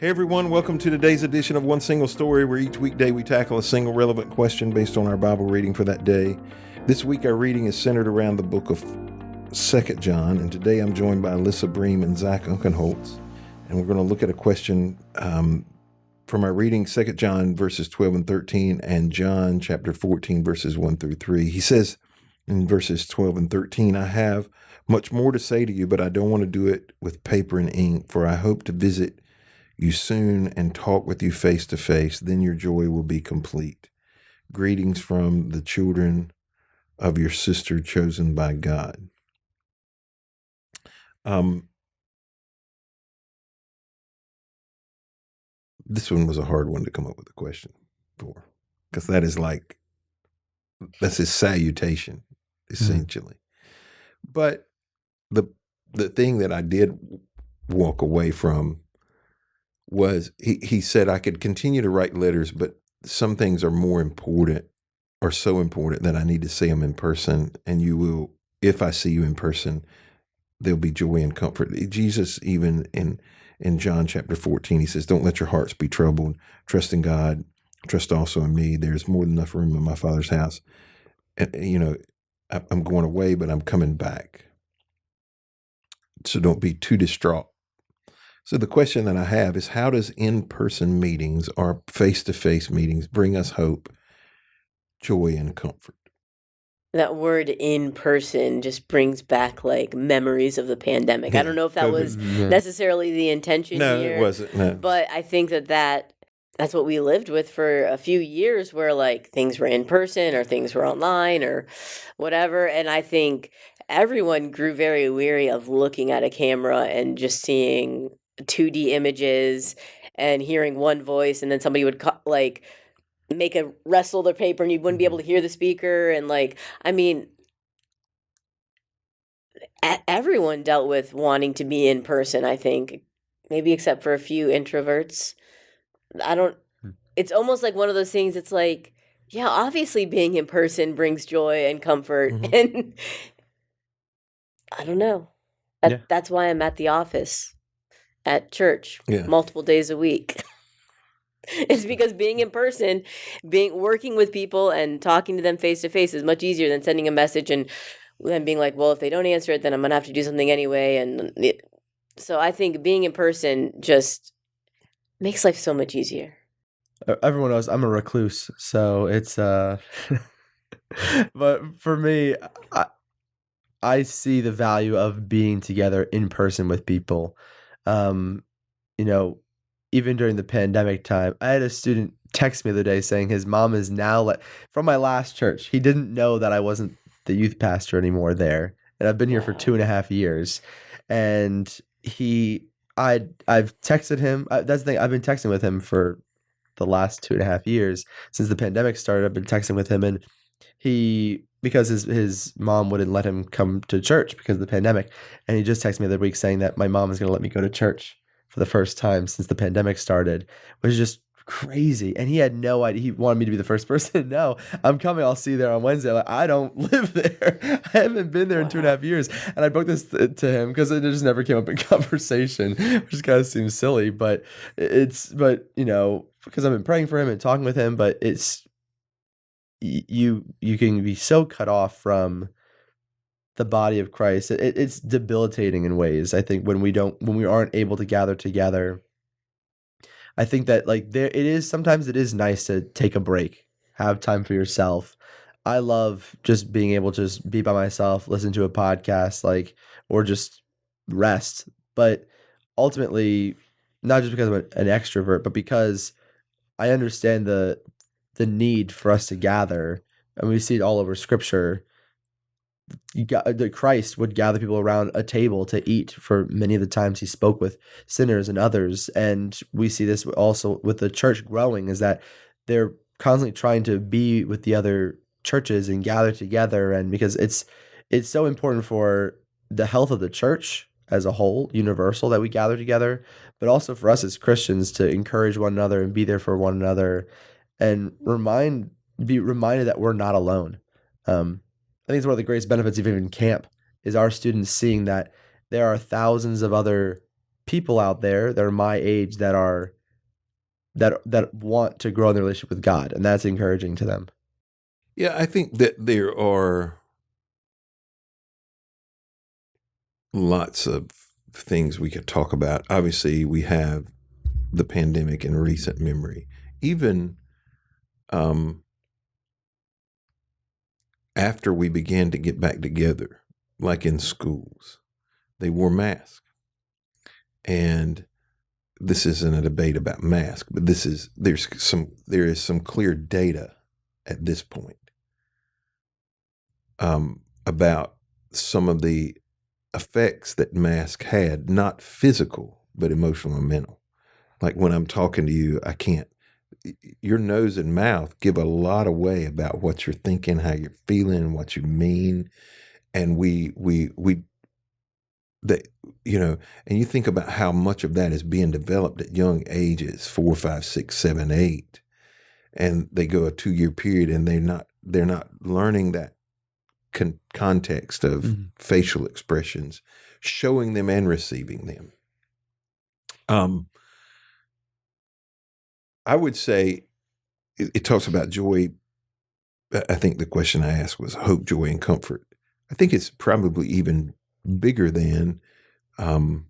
Hey everyone, welcome to today's edition of One Single Story, where each weekday we tackle a single relevant question based on our Bible reading for that day. This week our reading is centered around the book of 2 John, and today I'm joined by Alyssa Bream and Zack Unkenholz, and we're going to look at a question from our reading, 2 John verses 12 and 13, and John chapter 14 verses 1 through 3. He says in verses 12 and 13, "I have much more to say to you, but I don't want to do it with paper and ink, for I hope to visit you soon and talk with you face to face. Then your joy will be complete. Greetings from the children of your sister chosen by God." This one was a hard one to come up with a question for, because that's his salutation, essentially. But the thing that I did walk away from was he said I could continue to write letters, but some things are more important, or so important, that I need to see them in person. And you will, if I see you in person, there'll be joy and comfort. Jesus, even in John chapter 14, he says, "Don't let your hearts be troubled. Trust in God. Trust also in me. There's more than enough room in my Father's house. And, I'm going away, but I'm coming back. So don't be too distraught." So the question that I have is, how does in-person meetings or face-to-face meetings bring us hope, joy, and comfort? That word "in person" just brings back like memories of the pandemic. I don't know if that was necessarily the intention No, here. it wasn't. No. But I think that's what we lived with for a few years, where like things were in person or things were online or whatever. And I think everyone grew very weary of looking at a camera and just seeing 2D images and hearing one voice, and then somebody would make a wrestle the paper and you wouldn't be able to hear the speaker. And everyone dealt with wanting to be in person, I think, maybe except for a few introverts. It's almost like one of those things. It's like, yeah, obviously being in person brings joy and comfort. And I don't know. That's why I'm at the office, at church, multiple days a week. It's because being in person, working with people and talking to them face to face is much easier than sending a message and then being like, well, if they don't answer it, then I'm gonna have to do something anyway. So I think being in person just makes life so much easier. Everyone knows I'm a recluse, so it's but for me, I see the value of being together in person with people. Even during the pandemic time, I had a student text me the other day saying his mom is now from my last church. He didn't know that I wasn't the youth pastor anymore there, and I've been here for 2.5 years. And I've texted him. That's the thing. I've been texting with him for the last 2.5 years since the pandemic started. I've been texting with him, and because his mom wouldn't let him come to church because of the pandemic, and he just texted me the other week saying that my mom is going to let me go to church for the first time since the pandemic started, which is just crazy. And he had no idea. He wanted me to be the first person to know, "I'm coming. I'll see you there on Wednesday." Like, I don't live there. I haven't been there in 2.5 years. And I broke this to him because it just never came up in conversation, which kind of seems silly, but because I've been praying for him and talking with him, but it's, you can be so cut off from the body of Christ. It's debilitating in ways. I think when we aren't able to gather together, I think that sometimes it is nice to take a break, have time for yourself. I love just being able to just be by myself, listen to a podcast, or just rest. But ultimately, not just because I'm an extrovert, but because I understand the need for us to gather, and we see it all over Scripture. Christ would gather people around a table to eat for many of the times he spoke with sinners and others. And we see this also with the church growing, is that they're constantly trying to be with the other churches and gather together. And because it's so important for the health of the church as a whole, universal, that we gather together, but also for us as Christians to encourage one another and be there for one another, and be reminded that we're not alone. I think it's one of the greatest benefits of even camp is our students seeing that there are thousands of other people out there that are my age that want to grow in their relationship with God, and that's encouraging to them. Yeah, I think that there are lots of things we could talk about. Obviously, we have the pandemic in recent memory. Even after we began to get back together, like in schools, they wore masks. And this isn't a debate about masks, but there is some clear data at this point about some of the effects that masks had, not physical, but emotional and mental. Like when I'm talking to you, your nose and mouth give a lot away about what you're thinking, how you're feeling, what you mean. And that, and you think about how much of that is being developed at young ages, 4, 5, 6, 7, 8, and they go a 2-year period and they're not learning that context of facial expressions, showing them and receiving them. I would say it talks about joy. I think the question I asked was hope, joy, and comfort. I think it's probably even bigger than I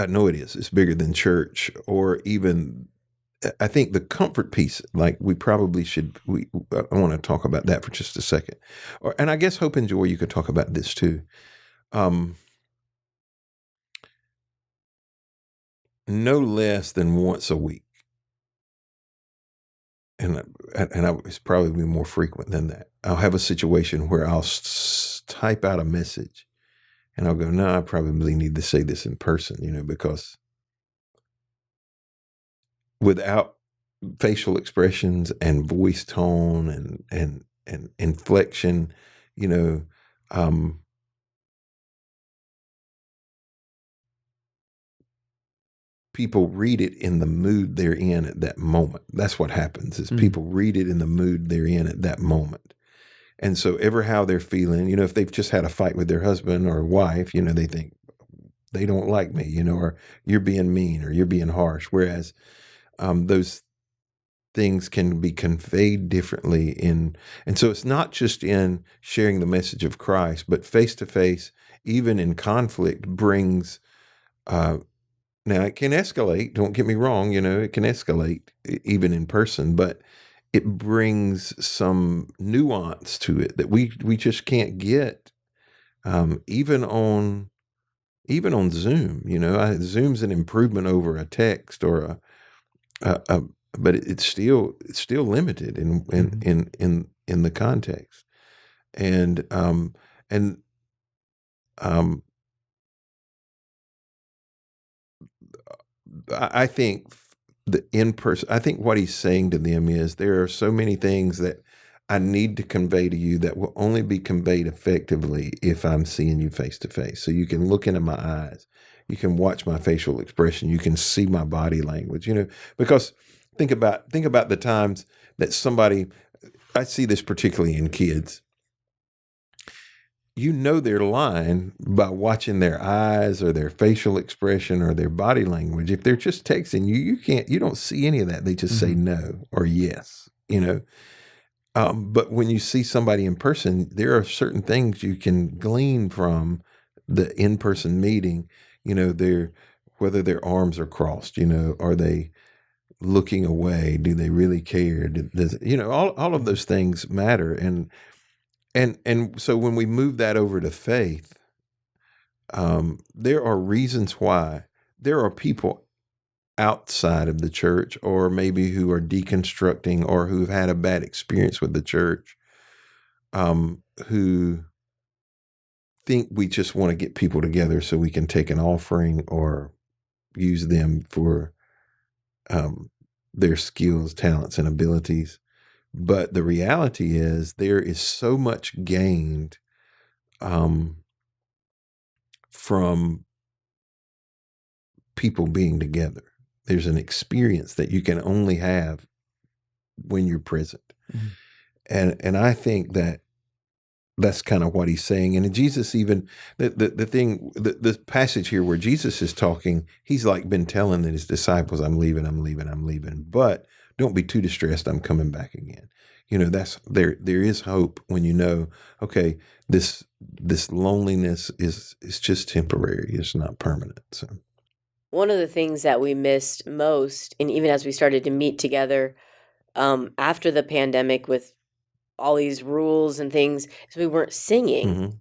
know it is. It's bigger than church, or even I think the comfort piece. Like we probably should. I want to talk about that for just a second, and I guess hope and joy. You could talk about this too. No less than once a week, and it's probably more frequent than that. I'll have a situation where I'll type out a message, and I'll go, "No, I probably need to say this in person," because without facial expressions and voice tone and inflection, people read it in the mood they're in at that moment. That's what happens is people read it in the mood they're in at that moment. And so ever how they're feeling, if they've just had a fight with their husband or wife, they think they don't like me, or you're being mean or you're being harsh. Whereas those things can be conveyed differently and so it's not just in sharing the message of Christ, but face to face, even in conflict, brings now it can escalate, don't get me wrong, it can escalate even in person, but it brings some nuance to it that we just can't get even on Zoom. Zoom's an improvement over a text or but it's still limited in the context, and I think the in person. I think what he's saying to them is there are so many things that I need to convey to you that will only be conveyed effectively if I'm seeing you face to face. So you can look into my eyes, you can watch my facial expression, you can see my body language. Because think about the times that somebody. I see this particularly in kids. They're lying by watching their eyes or their facial expression or their body language. If they're just texting you, you don't see any of that. They just say no or yes, but when you see somebody in person, there are certain things you can glean from the in-person meeting, whether their arms are crossed, are they looking away? Do they really care? All of those things matter. And so when we move that over to faith, there are reasons why there are people outside of the church, or maybe who are deconstructing or who've had a bad experience with the church, who think we just want to get people together so we can take an offering or use them for their skills, talents, and abilities. But the reality is there is so much gained from people being together. There's an experience that you can only have when you're present. And I think that that's kind of what he's saying. And Jesus even, the passage here where Jesus is talking, he's like been telling his disciples, I'm leaving. But don't be too distressed. I'm coming back again. That's there is hope when okay, this loneliness is just temporary. It's not permanent. So one of the things that we missed most, and even as we started to meet together after the pandemic with all these rules and things, is we weren't singing. Mm-hmm.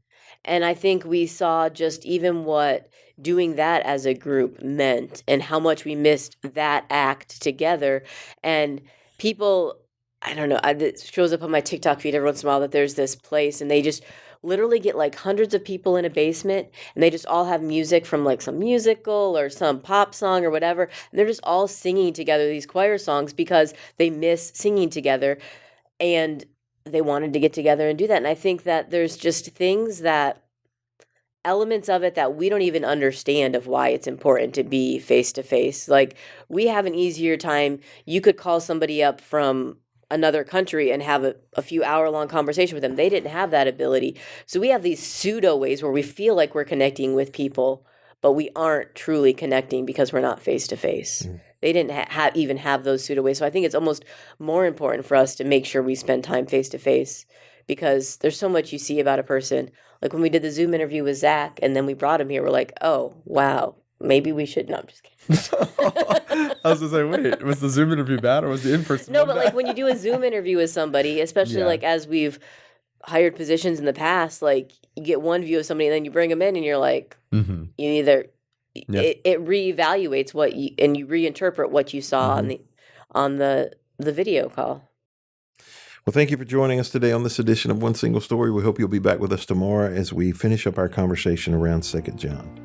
And I think we saw just even what doing that as a group meant and how much we missed that act together. And people, I don't know, it shows up on my TikTok feed every once in a while that there's this place and they just literally get like hundreds of people in a basement and they just all have music from like some musical or some pop song or whatever. And they're just all singing together these choir songs because they miss singing together. And they wanted to get together and do that. And I think that there's just elements of it that we don't even understand of why it's important to be face to face. Like we have an easier time. You could call somebody up from another country and have a few hour-long conversation with them. They didn't have that ability. So we have these pseudo ways where we feel like we're connecting with people, but we aren't truly connecting because we're not face to face. They didn't even have those pseudo ways. So I think it's almost more important for us to make sure we spend time face to face because there's so much you see about a person. Like when we did the Zoom interview with Zach and then we brought him here, we're like, oh, wow, maybe we should. No, I'm just kidding. I was just like, wait, was the Zoom interview bad or was the in-person No, one but bad? like when you do a Zoom interview with somebody, especially like as we've hired positions in the past, like you get one view of somebody and then you bring them in and you're like, you either... It reevaluates and you reinterpret what you saw on the video call. Well, thank you for joining us today on this edition of One Single Story. We hope you'll be back with us tomorrow as we finish up our conversation around 2 John.